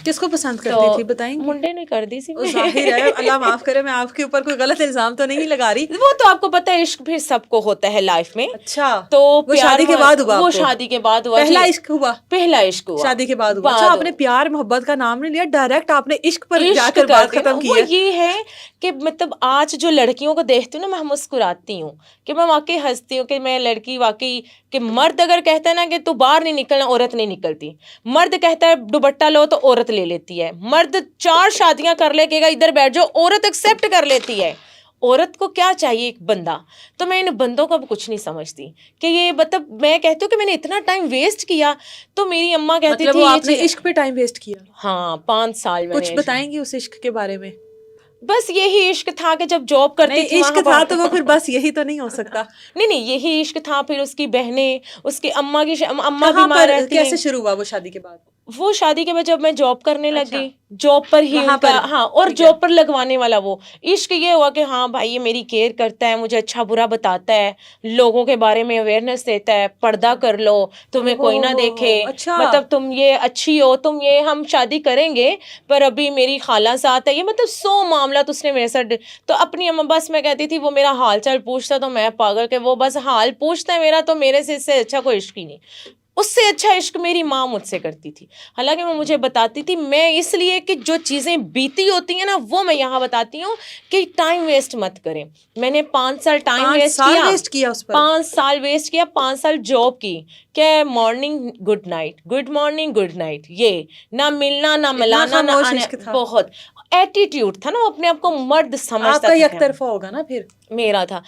کس کو پسند کرتی تھی بتائیں گے؟ منڈے نے کر دی سی. ظاہر ہے, اللہ معاف کرے, میں آپ کے اوپر کوئی غلط الزام تو نہیں لگا رہی. وہ تو آپ کو پتہ ہے عشق پھر سب کو ہوتا ہے لائف میں. اچھا, تو وہ شادی کے بعد ہوا؟ وہ شادی کے بعد ہوا, پہلا عشق ہوا؟ پہلا عشق ہوا شادی کے بعد ہوا. اچھا, آپ نے پیار محبت کا نام نہیں لیا, ڈائریکٹ آپ نے عشق پر جا کر بات ختم کی ہے. وہ یہ ہے کہ مطلب آج جو لڑکیوں کو دیکھتی ہوں نا, میں مسکراتی ہوں کہ میں واقعی ہنستی ہوں کہ میں لڑکی واقعی, کہ مرد اگر کہتا ہے نا کہ تو باہر نہیں نکلنا, عورت نہیں نکلتی. مرد کہتا ہے دوپٹہ لو تو عورت لے لیتی ہے. مرد 4 شادیاں کر لے کہ ادھر بیٹھ جاؤ, عورت ایکسیپٹ کر لیتی ہے. عورت کو کیا چاہیے ایک بندہ. تو میں ان بندوں کو اب کچھ نہیں سمجھتی کہ یہ مطلب میں کہتی ہوں کہ میں نے اتنا ٹائم ویسٹ کیا. تو میری اماں کہتی تھی آپ نے عشق پہ ٹائم ویسٹ کیا؟ ہاں 5 سال. کچھ بتائیں گی اس عشق کے بارے میں؟ بس یہی عشق تھا کہ جب جاب کرتی تھی عشق تھا تو وہ پھر بس یہی تو نہیں ہو سکتا. نہیں یہی عشق تھا. پھر اس کی بہنیں, اس کی اماں بیمار رہتی ہیں. کیسے شروع ہوا وہ شادی کے بعد؟ وہ شادی کے بعد جب میں جاب کرنے لگ گئی, جاب پر ہی ان کا, ہاں, اور جاب پر لگوانے والا وہ عشق یہ ہوا کہ ہاں بھائی یہ میری کیئر کرتا ہے, مجھے اچھا برا بتاتا ہے, لوگوں کے بارے میں اویئرنیس دیتا ہے, پردہ کر لو, تمہیں کوئی نہ دیکھے, مطلب تم یہ اچھی ہو, تم یہ, ہم شادی کریں گے پر ابھی میری خالہ ساتھ ہے, یہ مطلب 100 معاملات اس نے میرے ساتھ. تو اپنی اماں, بس میں کہتی تھی وہ میرا حال چال پوچھتا تو میں پاگل کہ وہ بس حال پوچھتا ہے میرا, تو میرے سے اس سے اچھا کوئی عشق ہی نہیں. اس سے اچھا عشق میری ماں مجھ سے کرتی تھی. حالانکہ وہ مجھے بتاتی تھی, میں اس لیے کہ جو چیزیں بیتی ہوتی ہیں نا وہ میں یہاں بتاتی ہوں کہ ٹائم ویسٹ مت کریں. میں نے 5 سال ٹائم ویسٹ کیا, 5 سال ویسٹ کیا, 5 سال جاب کی کہ morning good night, good morning good night, یہ نہ ملنا نہ ملانا نہ آنا. بہت ایٹیٹیوڈ تھا نا, وہ اپنے آپ کو مرد سمجھتا تھا. آپ کا یک طرفہ ہوگا نا پھر؟ میرا تھا.